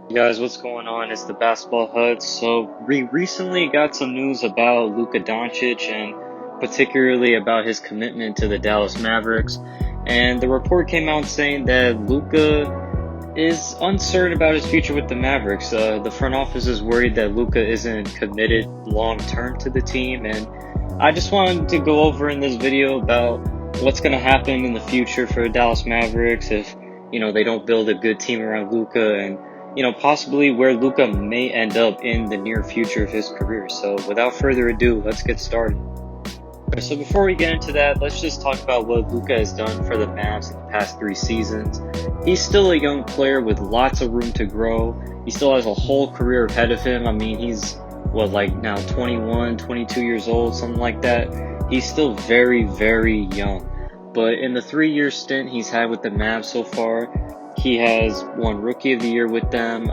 Hey guys, what's going on? It's the Basketball Hut. So we recently got some news about Luka Doncic and particularly about his commitment to the Dallas Mavericks. And the report came out saying that Luka is uncertain about his future with the Mavericks. The front office is worried that Luka isn't committed long term to the team, and I just wanted to go over in this video about what's going to happen in the future for the Dallas Mavericks if they don't build a good team around Luka, and possibly where Luka may end up in the near future of his career. So without further ado, let's get started. So before we get into that, let's just talk about what Luka has done for the Mavs in the past 3 seasons. He's still a young player with lots of room to grow. He still has a whole career ahead of him. I mean, he's now 21, 22 years old, something like that. He's still very, very young. But in the 3-year stint he's had with the Mavs so far, he has won Rookie of the Year with them.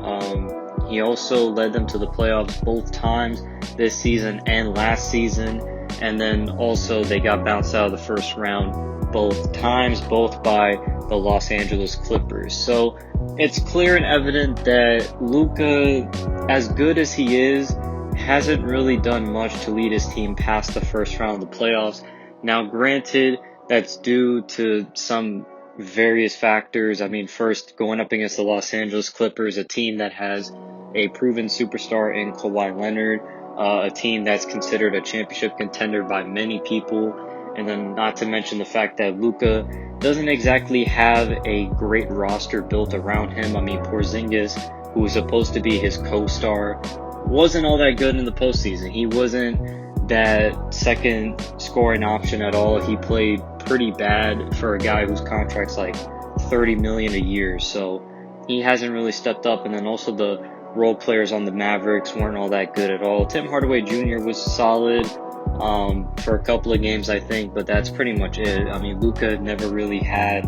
He also led them to the playoffs both times this season and last season. And then also they got bounced out of the first round both times, both by the Los Angeles Clippers. So it's clear and evident that Luka, as good as he is, hasn't really done much to lead his team past the first round of the playoffs. Now, granted, that's due to some various factors. I mean, first, going up against the Los Angeles Clippers, a team that has a proven superstar in Kawhi Leonard, a team that's considered a championship contender by many people, and then not to mention the fact that Luka doesn't exactly have a great roster built around him. I mean, Porzingis, who was supposed to be his co-star, wasn't all that good in the postseason. He wasn't that second scoring option at all. He played pretty bad for a guy whose contract's like $30 million a year, so he hasn't really stepped up. And then also the role players on the Mavericks weren't all that good at all. Tim Hardaway Jr. was solid for a couple of games, I think, but that's pretty much it. I mean, Luka never really had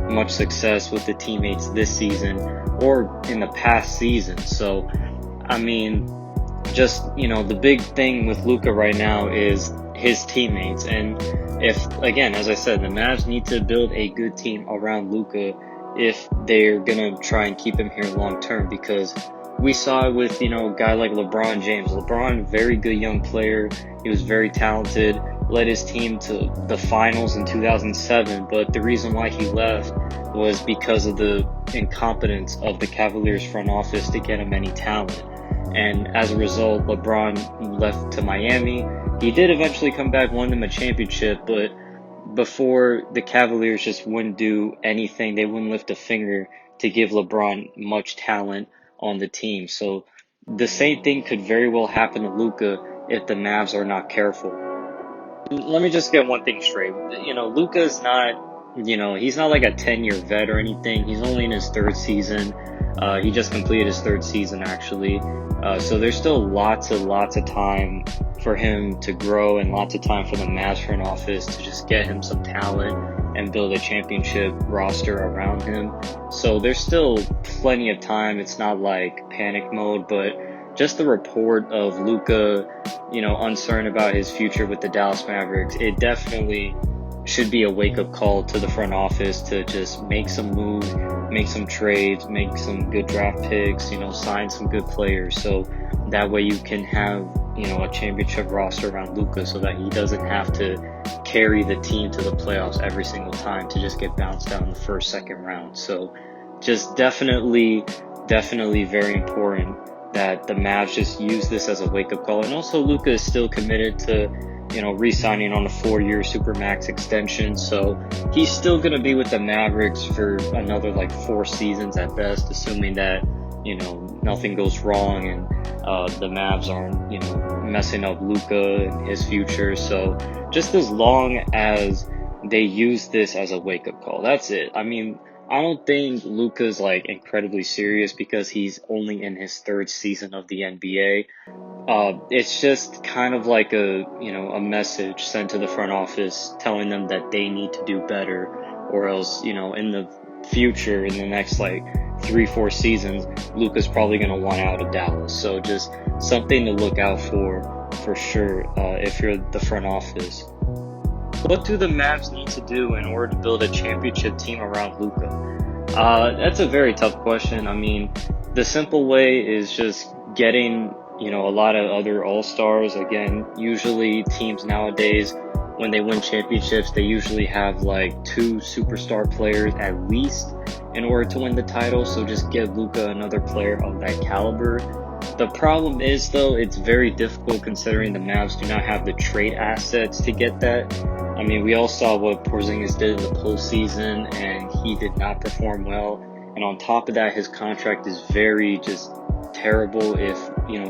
much success with the teammates this season or in the past season. So, I mean, just, the big thing with Luka right now is his teammates. And if, again, as I said, the Mavs need to build a good team around Luka if they're going to try and keep him here long term, because we saw it with, a guy like LeBron James. LeBron, very good young player. He was very talented, led his team to the finals in 2007. But the reason why he left was because of the incompetence of the Cavaliers front office to get him any talent. And as a result, LeBron left to Miami. He did eventually come back, won them a championship, but before, the Cavaliers just wouldn't do anything. They wouldn't lift a finger to give LeBron much talent on the team. So the same thing could very well happen to Luka if the Mavs are not careful. Let me just get one thing straight. Luka's not, he's not like a 10-year vet or anything. He's only in his third season. He just completed his third season, actually. So there's still lots of time for him to grow and lots of time for the Mavs front office to just get him some talent and build a championship roster around him. So there's still plenty of time. It's not like panic mode, but just the report of Luka, uncertain about his future with the Dallas Mavericks, it definitely should be a wake-up call to the front office to just make some moves, make some trades, make some good draft picks, sign some good players, so that way you can have, a championship roster around Luka so that he doesn't have to carry the team to the playoffs every single time to just get bounced out in the first, second round. So just definitely very important that the Mavs just use this as a wake-up call. And also Luka is still committed to re-signing on a 4-year Supermax extension. So he's still going to be with the Mavericks for another 4 seasons at best, assuming that, nothing goes wrong and the Mavs aren't, messing up Luka and his future. So just as long as they use this as a wake-up call, that's it. I mean, I don't think Luka's incredibly serious because he's only in his third season of the NBA. It's just kind of like a message sent to the front office telling them that they need to do better, or else, in the future, in the next 3-4 seasons, Luka's probably going to want out of Dallas. So just something to look out for sure, if you're the front office. What do the Mavs need to do in order to build a championship team around Luka? That's a very tough question. I mean, the simple way is just getting, a lot of other all-stars. Again, usually teams nowadays, when they win championships, they usually have like two superstar players at least in order to win the title. So just give Luka another player of that caliber. The problem is, though, it's very difficult considering the Mavs do not have the trade assets to get that. I mean, we all saw what Porzingis did in the postseason, and he did not perform well. And on top of that, his contract is very just terrible if,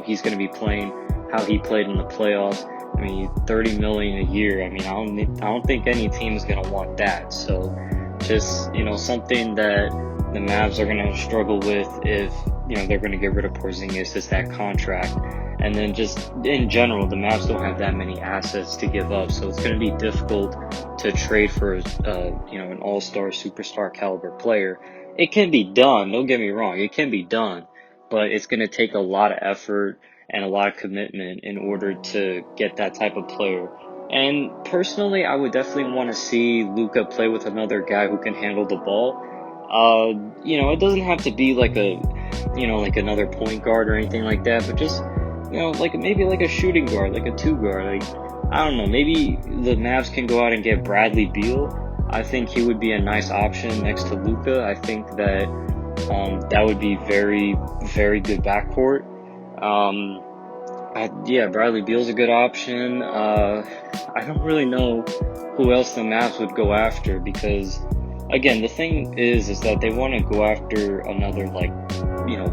he's going to be playing how he played in the playoffs. I mean, $30 million a year. I mean, I don't think any team is going to want that. So just, something that the Mavs are going to struggle with if, they're going to get rid of Porzingis is that contract. And then just in general, the Mavs don't have that many assets to give up. So it's going to be difficult to trade for, an all-star, superstar caliber player. It can be done. Don't get me wrong. It can be done. But it's going to take a lot of effort and a lot of commitment in order to get that type of player. And personally, I would definitely want to see Luka play with another guy who can handle the ball. It doesn't have to be like like another point guard or anything like that, but just, like maybe like a shooting guard, like a two guard. Like, I don't know, maybe the Mavs can go out and get Bradley Beal. I think he would be a nice option next to Luka. I think that that would be very, very good backcourt. Bradley Beal's a good option. I don't really know who else the Mavs would go after because, again, the thing is that they want to go after another,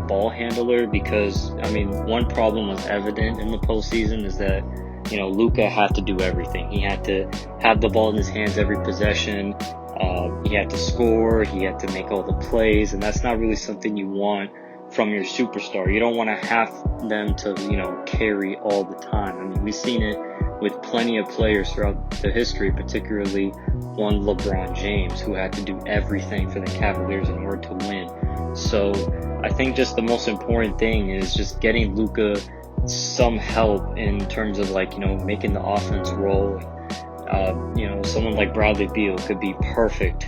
ball handler because, I mean, one problem was evident in the postseason is that, Luka had to do everything. He had to have the ball in his hands every possession. He had to score. He had to make all the plays, and that's not really something you want from your superstar. You don't want to have them to, carry all the time. I mean, we've seen it with plenty of players throughout the history, particularly one LeBron James, who had to do everything for the Cavaliers in order to win. So I think just the most important thing is just getting Luka some help in terms of making the offense roll. Someone like Bradley Beal could be perfect,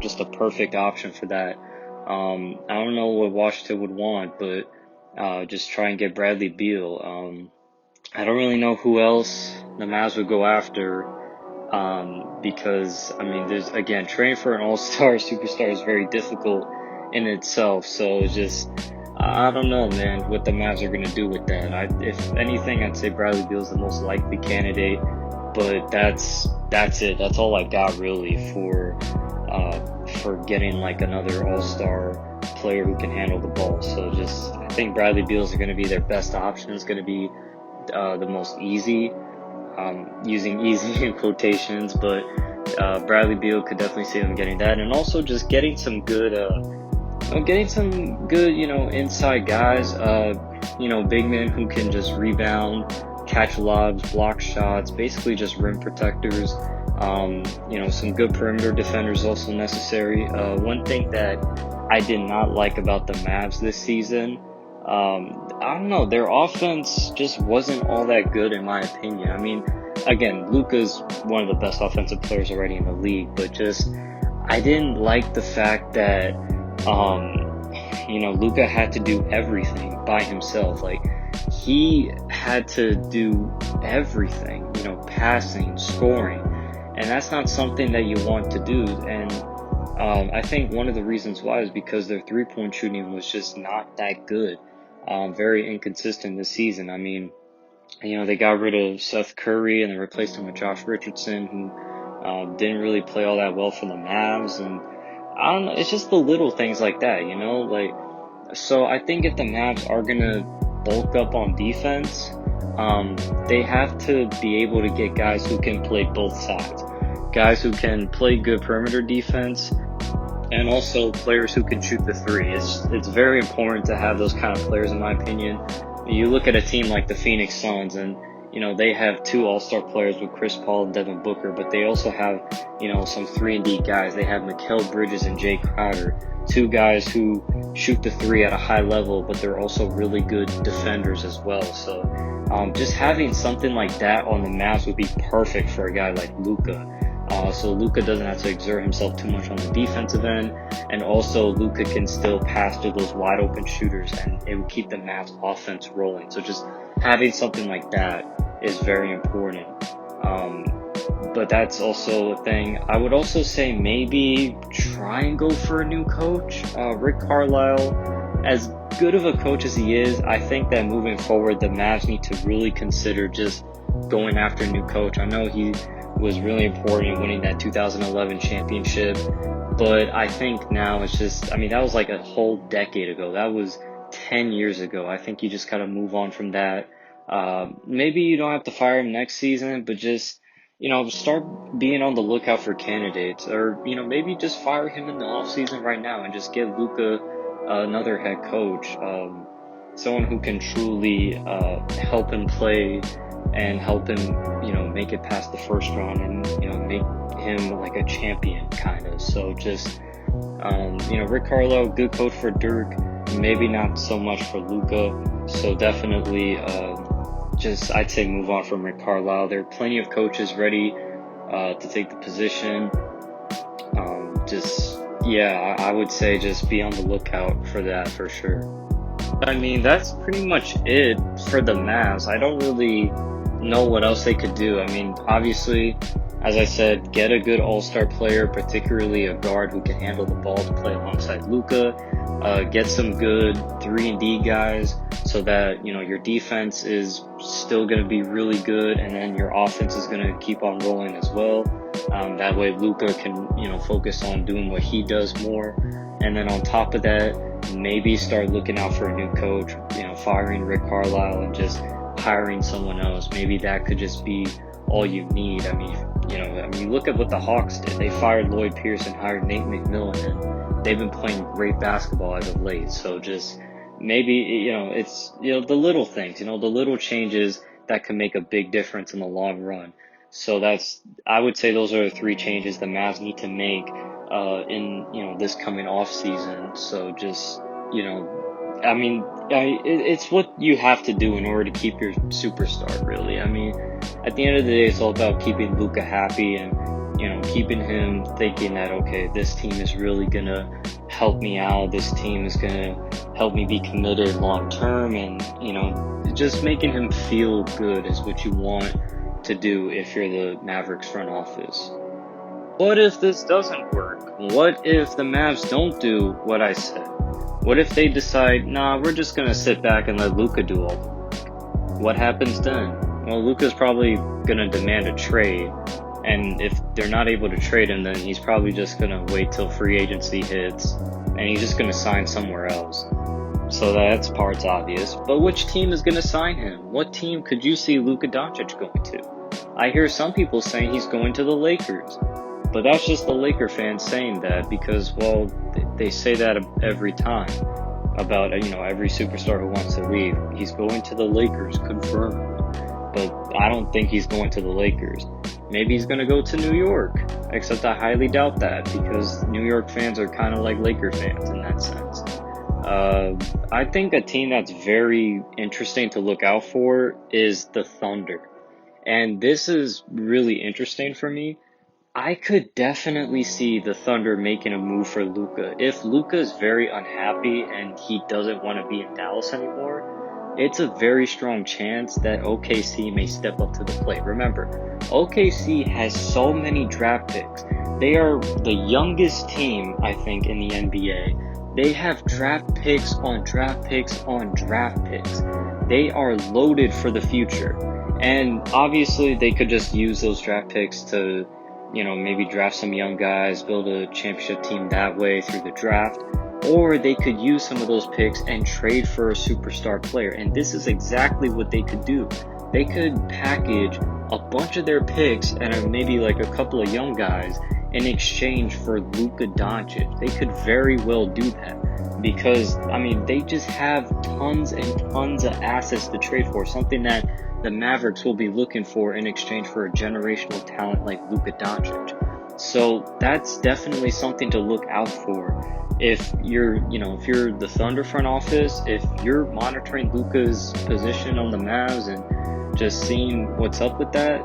just a perfect option for that. I don't know what Washington would want, but just try and get Bradley Beal. I don't really know who else the Mavs would go after because, I mean, trading for an all-star superstar is very difficult in itself. So it's just, I don't know, man, what the Mavs are going to do with that. If anything, I'd say Bradley Beal is the most likely candidate, but that's it. That's all I got really for getting another all-star player who can handle the ball. So I think Bradley Beal is going to be their best option. It's going to be the most easy, using easy in quotations, but Bradley Beal could definitely see them getting that, and also just getting some good, inside guys, big men who can just rebound, catch lobs, block shots, basically just rim protectors. Some good perimeter defenders also necessary. One thing that I did not like about the Mavs this season, I don't know, their offense just wasn't all that good in my opinion. I mean, again, Luka's one of the best offensive players already in the league, but I didn't like the fact that, Luka had to do everything by himself. He had to do everything, passing, scoring, and that's not something that you want to do. And I think one of the reasons why is because their three-point shooting was just not that good. Very inconsistent this season. I mean, they got rid of Seth Curry and they replaced him with Josh Richardson, who didn't really play all that well for the Mavs. And I don't know, it's just the little things like that, so I think if the Mavs are going to bulk up on defense, they have to be able to get guys who can play both sides. Guys who can play good perimeter defense, and also players who can shoot the three. It's very important to have those kind of players, in my opinion. You look at a team like the Phoenix Suns, and they have two all-star players with Chris Paul and Devin Booker, but they also have some 3-and-D guys. They have Mikal Bridges and Jay Crowder, two guys who shoot the three at a high level, but they're also really good defenders as well. So just having something like that on the Mavs would be perfect for a guy like Luka. So Luka doesn't have to exert himself too much on the defensive end, and also Luka can still pass to those wide open shooters, and it will keep the Mavs offense rolling. So just having something like that is very important. But that's also a thing. I would also say maybe try and go for a new coach. Rick Carlisle, as good of a coach as he is, I think that moving forward, the Mavs need to really consider just going after a new coach. I know he was really important in winning that 2011 championship, but I think now it's just, I mean, that was like a whole decade ago. That was 10 years ago. I think you just gotta move on from that. Maybe you don't have to fire him next season, but just, start being on the lookout for candidates, or, maybe just fire him in the off season right now and just get Luka another head coach, someone who can truly help him play and help him, make it past the first round and, make him like a champion kind of. So just, Rick Carlisle, good coach for Dirk, maybe not so much for Luka. So definitely, I'd say move on from Rick Carlisle. There are plenty of coaches ready to take the position. I would say just be on the lookout for that for sure. I mean, that's pretty much it for the Mavs. I don't really know what else they could do. I mean, obviously, as I said, get a good all-star player, particularly a guard who can handle the ball to play alongside Luka. Get some good 3-and-D guys so that, your defense is still going to be really good, and then your offense is going to keep on rolling as well. That way Luka can, focus on doing what he does more. And then on top of that, maybe start looking out for a new coach, firing Rick Carlisle and just hiring someone else. Maybe that could just be all you need. I mean, look at what the Hawks did. They fired Lloyd Pierce and hired Nate McMillan, and they've been playing great basketball as of late. So just maybe, it's, the little things, the little changes that can make a big difference in the long run. So I would say those are the 3 changes the Mavs need to make in, this coming off season. So just, it's what you have to do in order to keep your superstar, really. I mean, at the end of the day, it's all about keeping Luka happy and, keeping him thinking that, okay, this team is really going to help me out. This team is going to help me be committed long term, and, just making him feel good is what you want to do if you're the Mavericks front office. What if this doesn't work? What if the Mavs don't do what I said? What if they decide, nah, we're just going to sit back and let Luka do all the work? What happens then? Well, Luka's probably going to demand a trade, and if they're not able to trade him, then he's probably just going to wait till free agency hits, and he's just going to sign somewhere else. So that part's obvious. But which team is going to sign him? What team could you see Luka Doncic going to? I hear some people saying he's going to the Lakers. But that's just the Laker fans saying that because, well, they say that every time about, every superstar who wants to leave. He's going to the Lakers, confirmed. But I don't think he's going to the Lakers. Maybe he's going to go to New York, except I highly doubt that because New York fans are kind of like Laker fans in that sense. I think a team that's very interesting to look out for is the Thunder. And this is really interesting for me. I could definitely see the Thunder making a move for Luka. If Luka is very unhappy and he doesn't want to be in Dallas anymore, it's a very strong chance that OKC may step up to the plate. Remember, OKC has so many draft picks. They are the youngest team, I think, in the NBA. They have draft picks on draft picks on draft picks. They are loaded for the future. And obviously, they could just use those draft picks to, maybe draft some young guys, build a championship team that way through the draft. Or they could use some of those picks and trade for a superstar player. And this is exactly what they could do. They could package a bunch of their picks and maybe like a couple of young guys in exchange for Luka Doncic. They could very well do that because, they just have tons and tons of assets to trade for, something that the Mavericks will be looking for in exchange for a generational talent like Luka Doncic. So that's definitely something to look out for. If you're the Thunder front office, if you're monitoring Luka's position on the Mavs and just seeing what's up with that,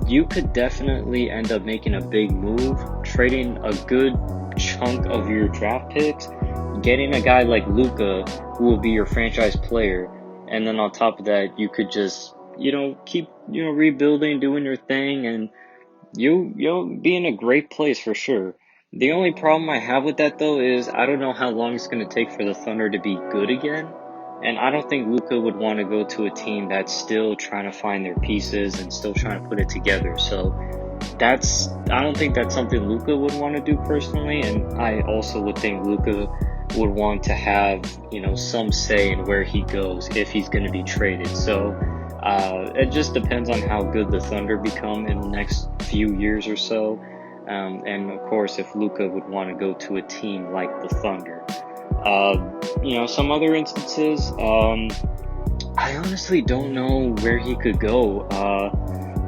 you could definitely end up making a big move, trading a good chunk of your draft picks, getting a guy like Luka who will be your franchise player, and then on top of that, you could just, keep, rebuilding, doing your thing, and you'll be in a great place for sure. The only problem I have with that though is I don't know how long it's going to take for the Thunder to be good again. And I don't think Luka would want to go to a team that's still trying to find their pieces and still trying to put it together. So I don't think that's something Luka would want to do personally. And I also would think Luka would want to have, some say in where he goes if he's going to be traded. So it just depends on how good the Thunder become in the next few years or so. And of course, if Luka would want to go to a team like the Thunder. Some other instances, I honestly don't know where he could go.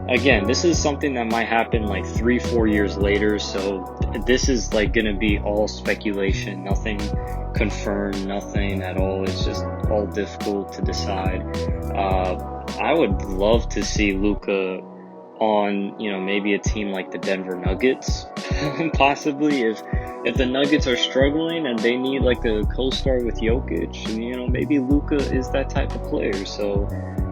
Again, this is something that might happen like 3, 4 years later, so this is like gonna be all speculation, nothing confirmed, nothing at all. It's just all difficult to decide. I would love to see Luka on, maybe a team like the Denver Nuggets, possibly if the Nuggets are struggling and they need like a co-star with Jokic, and maybe Luka is that type of player. So,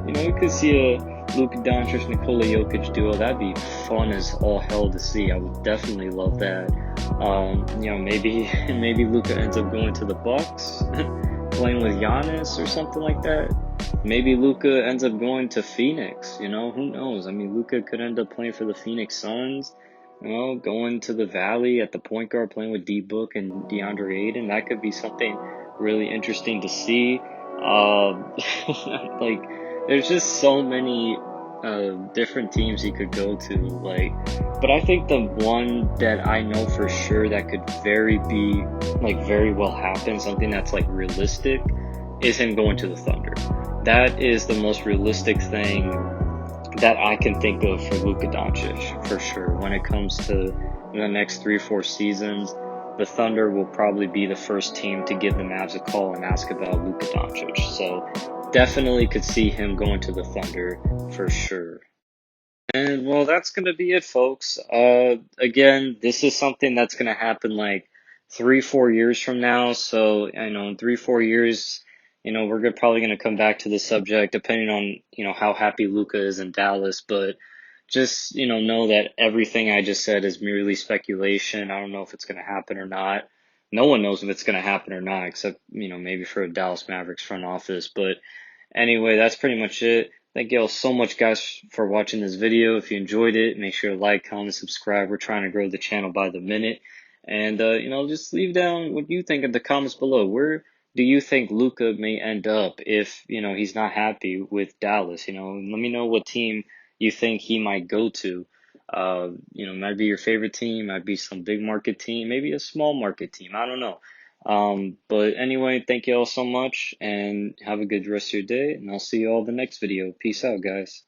you could see a Luka Doncic Nikola Jokic duo. That'd be fun as all hell to see. I would definitely love that. Maybe maybe Luka ends up going to the Bucks, playing with Giannis or something like that. Maybe Luka ends up going to Phoenix, who knows? I mean, Luka could end up playing for the Phoenix Suns, going to the Valley at the point guard, playing with D-Book and DeAndre Ayton. That could be something really interesting to see. Like, there's just so many different teams he could go to, but I think the one that I know for sure that could very well happen, something that's like realistic, is him going to the Thunder. That is the most realistic thing that I can think of for Luka Doncic, for sure. When it comes to the next 3, 4 seasons, the Thunder will probably be the first team to give the Mavs a call and ask about Luka Doncic. So definitely could see him going to the Thunder for sure. And well, that's gonna be it, folks. Again, this is something that's gonna happen like 3, 4 years from now. So I know in 3, 4 years, we're probably gonna come back to this subject, depending on how happy Luka is in Dallas. But just know that everything I just said is merely speculation. I don't know if it's gonna happen or not. No one knows if it's gonna happen or not, except maybe for a Dallas Mavericks front office. But anyway, that's pretty much it. Thank you all so much, guys, for watching this video. If you enjoyed it, make sure to like, comment, subscribe. We're trying to grow the channel by the minute. And, just leave down what you think in the comments below. Where do you think Luka may end up if, he's not happy with Dallas? Let me know what team you think he might go to. Might be your favorite team, might be some big market team, maybe a small market team. I don't know. But anyway, thank you all so much and have a good rest of your day, and I'll see you all in the next video. Peace out, guys.